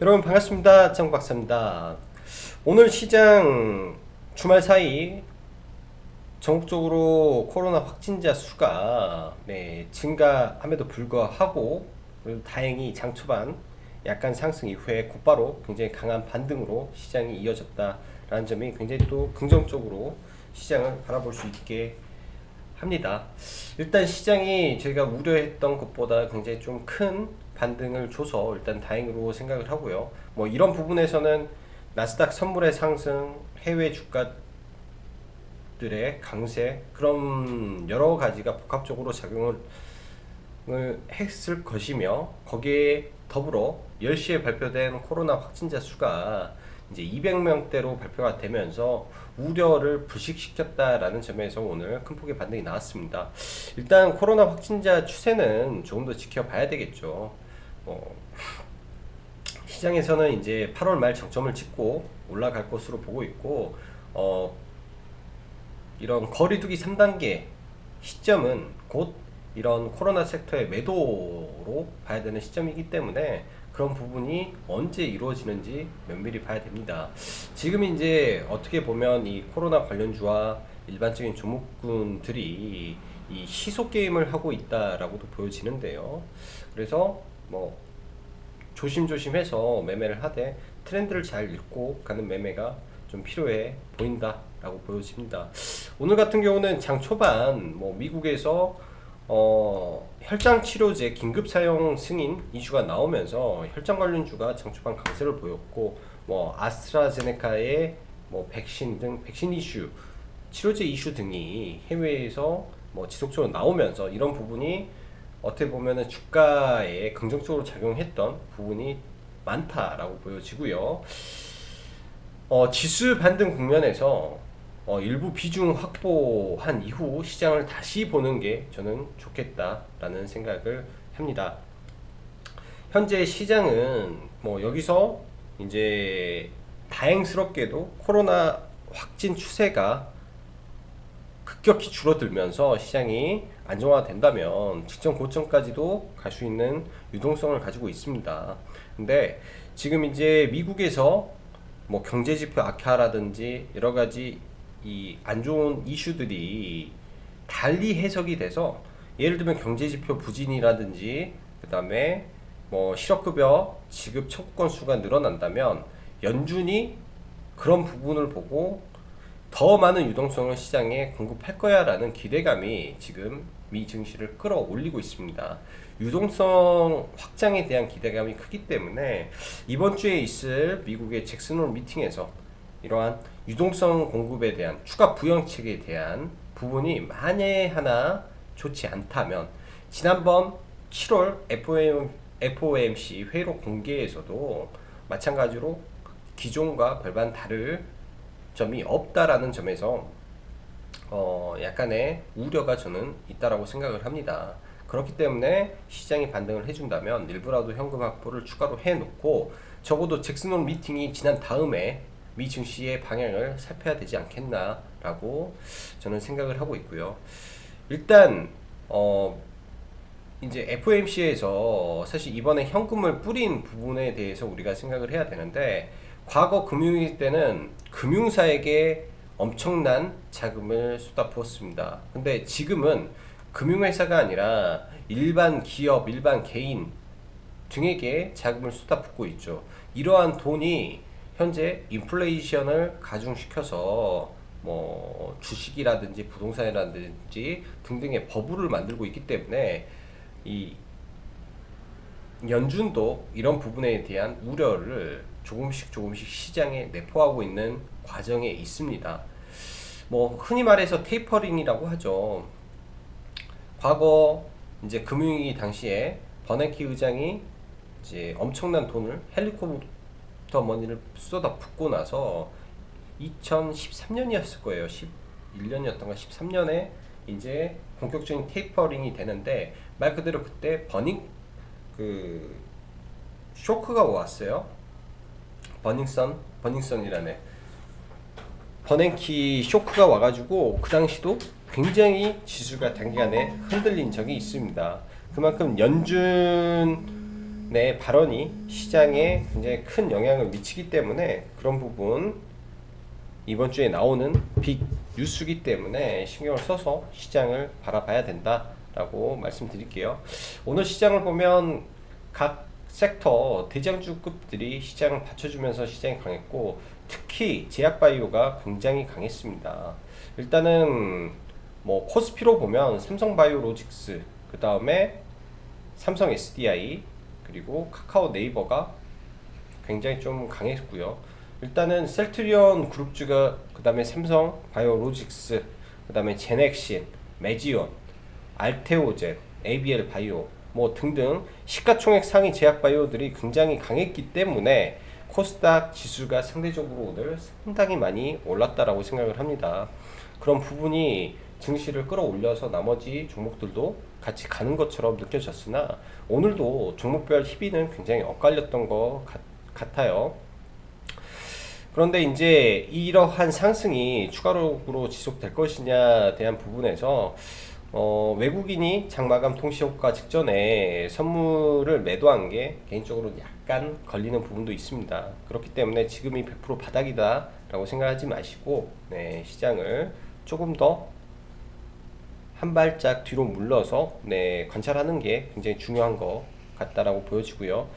여러분 반갑습니다. 장박사입니다. 오늘 시장 주말 사이 전국적으로 코로나 확진자 수가 증가함에도 불구하고 그래도 다행히 장 초반 약간 상승 이후에 곧바로 굉장히 강한 반등으로 시장이 이어졌다라는 점이 굉장히 또 긍정적으로 시장을 바라볼 수 있게 합니다. 일단 시장이 저희가 우려했던 것보다 굉장히 좀 큰 반등을 줘서 일단 다행으로 생각을 하고요. 뭐 이런 부분에서는 나스닥 선물의 상승, 해외 주가들의 강세 그런 여러 가지가 복합적으로 작용을 했을 것이며 거기에 더불어 10시에 발표된 코로나 확진자 수가 이제 200명대로 발표가 되면서 우려를 불식시켰다라는 점에서 오늘 큰 폭의 반등이 나왔습니다. 일단 코로나 확진자 추세는 조금 더 지켜봐야 되겠죠. 시장에서는 이제 8월 말 정점을 찍고 올라갈 것으로 보고 있고, 이런 거리두기 3단계 시점은 곧 이런 코로나 섹터의 매도로 봐야 되는 시점이기 때문에 그런 부분이 언제 이루어지는지 면밀히 봐야 됩니다. 지금 이제 어떻게 보면 이 코로나 관련주와 일반적인 종목군들이 이 시소 게임을 하고 있다라고도 보여지는데요. 그래서 뭐 조심조심해서 매매를 하되 트렌드를 잘 읽고 가는 매매가 좀 필요해 보인다라고 보여집니다. 오늘 같은 경우는 장 초반 뭐 미국에서 혈장 치료제 긴급 사용 승인 이슈가 나오면서 혈장 관련주가 장 초반 강세를 보였고, 뭐 아스트라제네카의 뭐 백신 등 백신 이슈, 치료제 이슈 등이 해외에서 뭐 지속적으로 나오면서 이런 부분이 어떻게 보면은 주가에 긍정적으로 작용했던 부분이 많다라고 보여지고요. 지수 반등 국면에서 일부 비중 확보한 이후 시장을 다시 보는 게 저는 좋겠다라는 생각을 합니다. 현재 시장은 뭐 여기서 이제 다행스럽게도 코로나 확진 추세가 급격히 줄어들면서 시장이 안정화된다면 직전 고점까지도 갈 수 있는 유동성을 가지고 있습니다. 근데 지금 이제 미국에서 뭐 경제지표 악화라든지 여러 가지 이 안 좋은 이슈들이 달리 해석이 돼서, 예를 들면 경제지표 부진이라든지 그 다음에 뭐 실업급여 지급 청구 건수가 늘어난다면 연준이 그런 부분을 보고 더 많은 유동성을 시장에 공급할 거야 라는 기대감이 지금 미 증시를 끌어올리고 있습니다. 유동성 확장에 대한 기대감이 크기 때문에 이번 주에 있을 미국의 잭슨홀 미팅에서 이러한 유동성 공급에 대한 추가 부양책에 대한 부분이 만에 하나 좋지 않다면, 지난번 7월 FOMC 회의록 공개에서도 마찬가지로 기존과 별반 다를 점이 없다라는 점에서 약간의 우려가 저는 있다라고 생각을 합니다. 그렇기 때문에 시장이 반등을 해준다면 일부라도 현금 확보를 추가로 해놓고 적어도 잭슨홀 미팅이 지난 다음에 미 증시의 방향을 살펴야 되지 않겠나라고 저는 생각을 하고 있고요. 일단 이제 FOMC에서 사실 이번에 현금을 뿌린 부분에 대해서 우리가 생각을 해야 되는데, 과거 금융위기 때는 금융사에게 엄청난 자금을 쏟아부었습니다. 근데 지금은 금융회사가 아니라 일반 기업, 일반 개인 등에게 자금을 쏟아붓고 있죠. 이러한 돈이 현재 인플레이션을 가중시켜서 뭐 주식이라든지 부동산이라든지 등등의 버블을 만들고 있기 때문에 이 연준도 이런 부분에 대한 우려를 조금씩 시장에 내포하고 있는 과정에 있습니다. 뭐 흔히 말해서 테이퍼링이라고 하죠. 과거 이제 금융위기 당시에 버냉키 의장이 이제 엄청난 돈을 헬리콥터 머니를 쏟아붓고 나서 2013년이었을 거예요. 11년이었던가 13년에 이제 본격적인 테이퍼링이 되는데, 말 그대로 그때 그 쇼크가 왔어요. 버닝썬이라네. 버냉키 쇼크가 와가지고 그 당시도 굉장히 지수가 단기간에 흔들린 적이 있습니다. 그만큼 연준의 발언이 시장에 굉장히 큰 영향을 미치기 때문에 그런 부분 이번 주에 나오는 빅 뉴스이기 때문에 신경을 써서 시장을 바라봐야 된다라고 말씀드릴게요. 오늘 시장을 보면 각 섹터 대장주급들이 시장을 받쳐주면서 시장이 강했고, 특히 제약바이오가 굉장히 강했습니다. 일단은 뭐 코스피로 보면 삼성바이오로직스, 그 다음에 삼성 SDI, 그리고 카카오 네이버가 굉장히 좀 강했고요. 일단은 셀트리온 그룹주가, 그 다음에 삼성 바이오로직스, 그 다음에 제넥신, 메지온, 알테오젠, ABL 바이오 뭐 등등 시가총액 상위 제약바이오들이 굉장히 강했기 때문에 코스닥 지수가 상대적으로 오늘 상당히 많이 올랐다라고 생각을 합니다. 그런 부분이 증시를 끌어올려서 나머지 종목들도 같이 가는 것처럼 느껴졌으나, 오늘도 종목별 희비는 굉장히 엇갈렸던 것 같아요. 그런데 이제 이러한 상승이 추가적으로 지속될 것이냐에 대한 부분에서 외국인이 장마감 통시효과 직전에 선물을 매도한 게 개인적으로 약간 걸리는 부분도 있습니다. 그렇기 때문에 지금이 100% 바닥이다 라고 생각하지 마시고, 시장을 조금 더 한 발짝 뒤로 물러서 관찰하는 게 굉장히 중요한 것 같다라고 보여지고요.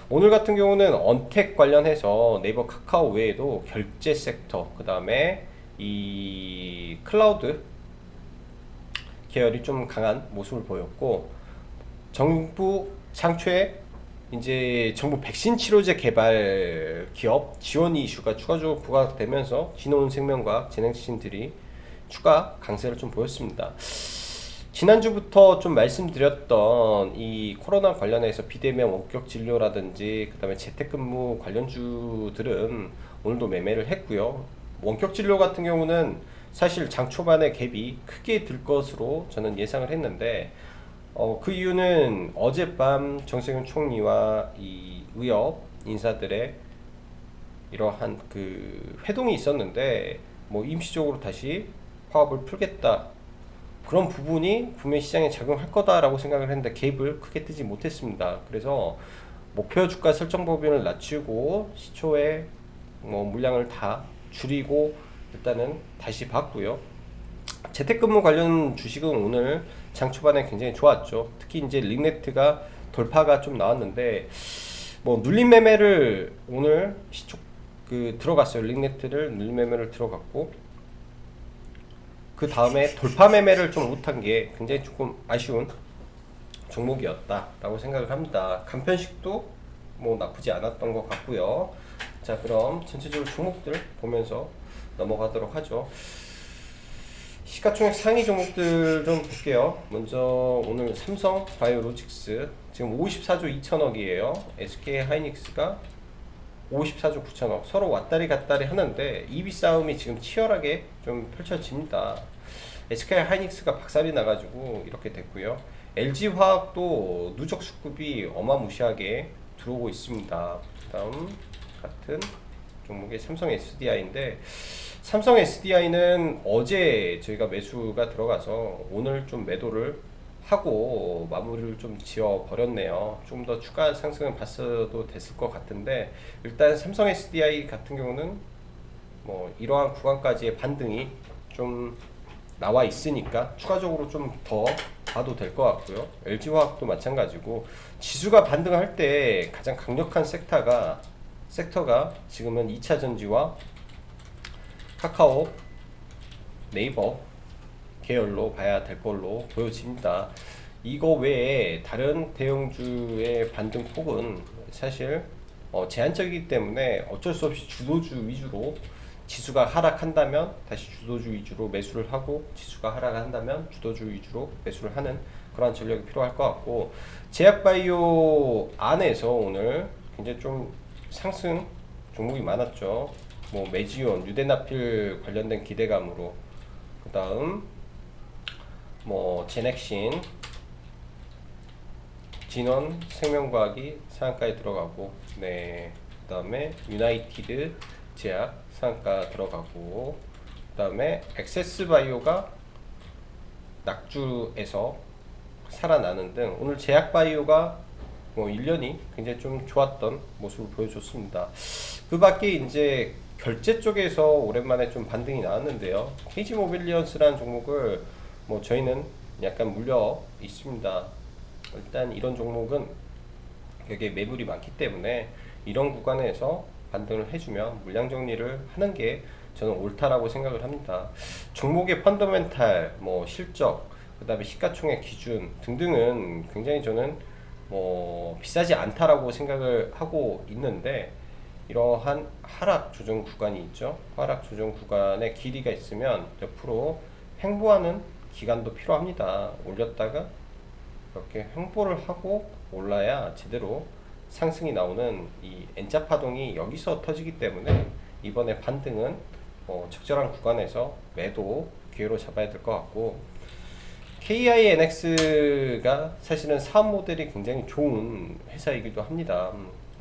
오늘 같은 경우는 언택 관련해서 네이버 카카오 외에도 결제 섹터, 그 다음에 이 클라우드 계열이 좀 강한 모습을 보였고, 정부 창초에 이제 정부 백신 치료제 개발 기업 지원 이슈가 추가적으로 부각되면서 진원생명과 제넥신들이 추가 강세를 좀 보였습니다. 지난주부터 좀 말씀드렸던 이 코로나 관련해서 비대면 원격 진료라든지 그 다음에 재택근무 관련주들은 오늘도 매매를 했고요. 원격 진료 같은 경우는 사실 장 초반에 갭이 크게 들 것으로 저는 예상을 했는데, 그 이유는 어젯밤 정세균 총리와 이 의협 인사들의 이러한 그 회동이 있었는데, 뭐 임시적으로 다시 파업을 풀겠다, 그런 부분이 분명히 시장에 작용할 거다라고 생각을 했는데 갭을 크게 뜨지 못했습니다. 그래서 목표 주가 설정 법인을 낮추고 시초에 뭐 물량을 다 줄이고 일단은 다시 봤고요. 재택근무 관련 주식은 오늘 장 초반에 굉장히 좋았죠. 특히 이제 링네트가 돌파가 좀 나왔는데, 뭐 눌림 매매를 오늘 시초 들어갔어요. 링네트를 눌림 매매를 들어갔고, 그 다음에 돌파 매매를 좀 못한 게 굉장히 조금 아쉬운 종목이었다라고 생각을 합니다. 간편식도 뭐 나쁘지 않았던 것 같고요. 자, 그럼 전체적으로 종목들 보면서 넘어가도록 하죠. 시가총액 상위 종목들 좀 볼게요. 먼저 오늘 삼성 바이오로직스 지금 54조 2천억이에요. SK 하이닉스가 54조 9천억, 서로 왔다리 갔다리 하는데 EB 싸움이 지금 치열하게 좀 펼쳐집니다. SK 하이닉스가 박살이 나가지고 이렇게 됐고요. LG화학도 누적 수급이 어마무시하게 들어오고 있습니다. 다음 같은 종목의 삼성 SDI인데, 삼성 SDI는 어제 저희가 매수가 들어가서 오늘 좀 매도를 하고 마무리를 좀 지어 버렸네요. 좀 더 추가 상승을 봤어도 됐을 것 같은데, 일단 삼성 SDI 같은 경우는 뭐 이러한 구간까지의 반등이 좀 나와 있으니까 추가적으로 좀 더 봐도 될 것 같고요. LG화학도 마찬가지고, 지수가 반등할 때 가장 강력한 섹터가 지금은 2차전지와 카카오, 네이버 계열로 봐야 될 걸로 보여집니다. 이거 외에 다른 대형주의 반등 폭은 사실 제한적이기 때문에 어쩔 수 없이 주도주 위주로, 지수가 하락한다면 다시 주도주 위주로 매수를 하고, 지수가 하락한다면 주도주 위주로 매수를 하는 그런 전략이 필요할 것 같고, 제약바이오 안에서 오늘 굉장히 좀 상승 종목이 많았죠. 뭐 메지온, 유대나필 관련된 기대감으로, 그 다음 뭐 제넥신, 진원 생명과학이 상한가에 들어가고, 그 다음에 유나이티드 제약 상한가 들어가고, 그 다음에 액세스바이오가 낙주에서 살아나는 등 오늘 제약바이오가 뭐 1년이 굉장히 좀 좋았던 모습을 보여줬습니다. 그 밖에 이제 결제 쪽에서 오랜만에 좀 반등이 나왔는데요. KG 모빌리언스라는 종목을 뭐 저희는 약간 물려 있습니다. 일단 이런 종목은 되게 매물이 많기 때문에 이런 구간에서 반등을 해주면 물량 정리를 하는 게 저는 옳다라고 생각을 합니다. 종목의 펀더멘탈, 뭐 실적, 그 다음에 시가총액 기준 등등은 굉장히 저는 뭐 비싸지 않다라고 생각을 하고 있는데, 이러한 하락 조정 구간이 있죠. 하락 조정 구간의 길이가 있으면 옆으로 횡보하는 기간도 필요합니다. 올렸다가 이렇게 횡보를 하고 올라야 제대로 상승이 나오는 이 N자 파동이 여기서 터지기 때문에 이번에 반등은 적절한 구간에서 매도 기회로 잡아야 될 것 같고, KINX가 사실은 사업 모델이 굉장히 좋은 회사이기도 합니다.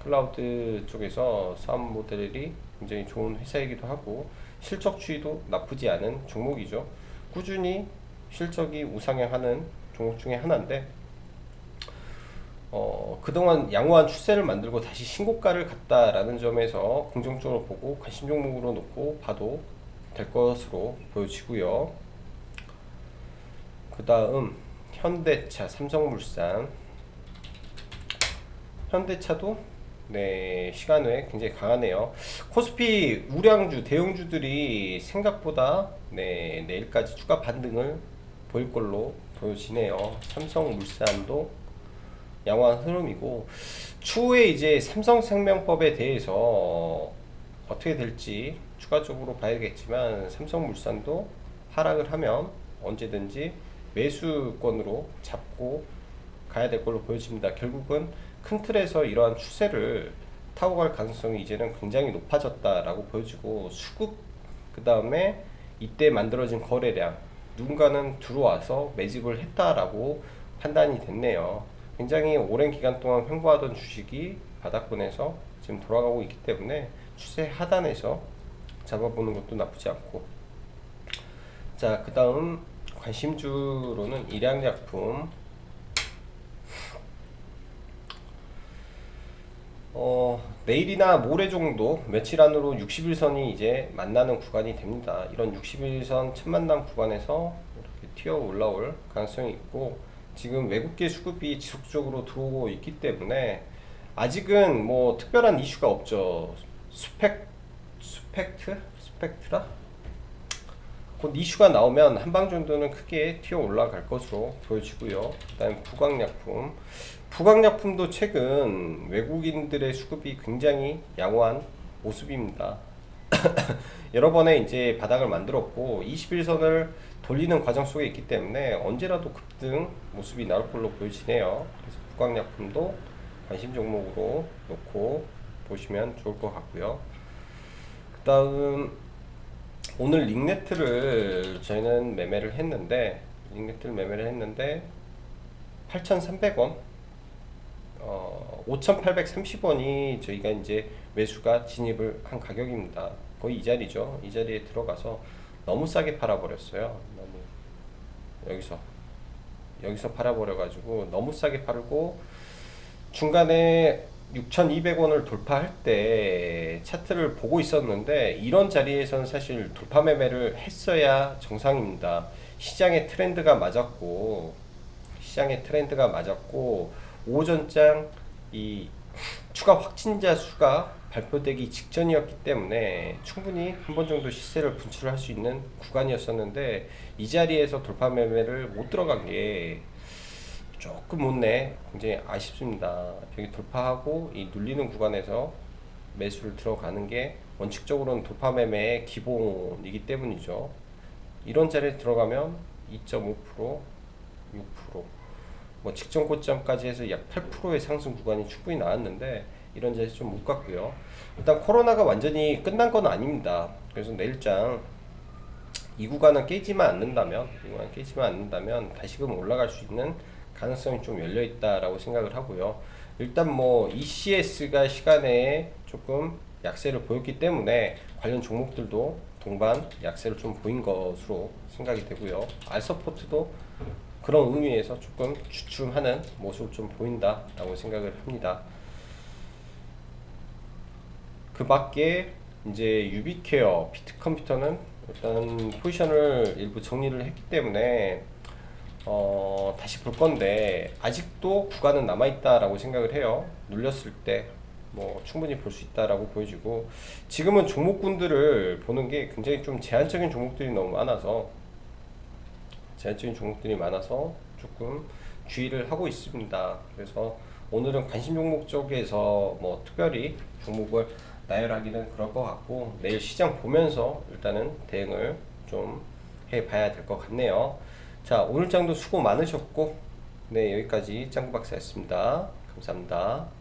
클라우드 쪽에서 사업 모델이 굉장히 좋은 회사이기도 하고 실적 추이도 나쁘지 않은 종목이죠. 꾸준히 실적이 우상향하는 종목 중에 하나인데, 그동안 양호한 추세를 만들고 다시 신고가를 갔다라는 점에서 긍정적으로 보고 관심 종목으로 놓고 봐도 될 것으로 보여지고요. 그 다음 현대차, 삼성물산. 현대차도 네, 시간 외에 굉장히 강하네요. 코스피 우량주, 대형주들이 생각보다 네, 내일까지 추가 반등을 보일 걸로 보여지네요. 삼성물산도 양호한 흐름이고, 추후에 이제 삼성생명법에 대해서 어떻게 될지 추가적으로 봐야겠지만, 삼성물산도 하락을 하면 언제든지 매수권으로 잡고 가야 될 걸로 보여집니다. 결국은 큰 틀에서 이러한 추세를 타고 갈 가능성이 이제는 굉장히 높아졌다라고 보여지고, 수급, 그 다음에 이때 만들어진 거래량, 누군가는 들어와서 매집을 했다라고 판단이 됐네요. 굉장히 오랜 기간 동안 횡보하던 주식이 바닥권에서 지금 돌아가고 있기 때문에 추세 하단에서 잡아보는 것도 나쁘지 않고, 자, 그 다음 관심주로는 일양약품. 내일이나 모레 정도 며칠 안으로 60일선이 이제 만나는 구간이 됩니다. 이런 60일선 첫 만남 구간에서 이렇게 튀어 올라올 가능성이 있고, 지금 외국계 수급이 지속적으로 들어오고 있기 때문에 아직은 뭐 특별한 이슈가 없죠. 스펙트라? 곧 이슈가 나오면 한방 정도는 크게 튀어 올라갈 것으로 보여지고요. 그 다음에 부강약품도 최근 외국인들의 수급이 굉장히 양호한 모습입니다. 여러 번의 이제 바닥을 만들었고 21선을 돌리는 과정 속에 있기 때문에 언제라도 급등 모습이 나올 걸로 보여지네요. 그래서 부강약품도 관심 종목으로 놓고 보시면 좋을 것 같고요. 그 다음 오늘 링네트를 저희는 매매를 했는데 8,300원, 5,830원이 저희가 이제 매수가 진입을 한 가격입니다. 거의 이 자리죠. 이 자리에 들어가서 너무 싸게 팔아버렸어요. 여기서 팔아버려가지고 너무 싸게 팔고, 중간에 6,200원을 돌파할 때 차트를 보고 있었는데, 이런 자리에서는 사실 돌파 매매를 했어야 정상입니다. 시장의 트렌드가 맞았고 오전장 이 추가 확진자 수가 발표되기 직전이었기 때문에 충분히 한 번 정도 시세를 분출할 수 있는 구간이었었는데, 이 자리에서 돌파 매매를 못 들어간 게 조금 못내 굉장히 아쉽습니다. 여기 돌파하고 이 눌리는 구간에서 매수를 들어가는 게 원칙적으로는 돌파 매매의 기본이기 때문이죠. 이런 자리에 들어가면 2.5%, 6%, 뭐 직전 고점까지 해서 약 8%의 상승 구간이 충분히 나왔는데, 이런 자리 좀 못 갔고요. 일단 코로나가 완전히 끝난 건 아닙니다. 그래서 내일장 이 구간은 깨지만 않는다면 다시금 올라갈 수 있는 가능성이 좀 열려 있다라고 생각을 하고요. 일단 뭐 ECS가 시간에 조금 약세를 보였기 때문에 관련 종목들도 동반 약세를 좀 보인 것으로 생각이 되고요. 알서포트도 그런 의미에서 조금 주춤하는 모습을 좀 보인다라고 생각을 합니다. 그 밖에 이제 유비케어, 비트컴퓨터는 일단 포지션을 일부 정리를 했기 때문에 다시 볼 건데 아직도 구간은 남아있다라고 생각을 해요. 눌렸을 때 뭐 충분히 볼 수 있다라고 보여지고, 지금은 종목군들을 보는 게 굉장히 좀 제한적인 종목들이 많아서 조금 주의를 하고 있습니다. 그래서 오늘은 관심 종목 쪽에서 뭐 특별히 종목을 나열하기는 그럴 것 같고, 내일 시장 보면서 일단은 대응을 좀 해봐야 될 것 같네요. 자, 오늘 장도 수고 많으셨고, 네, 여기까지 짱구 박사였습니다. 감사합니다.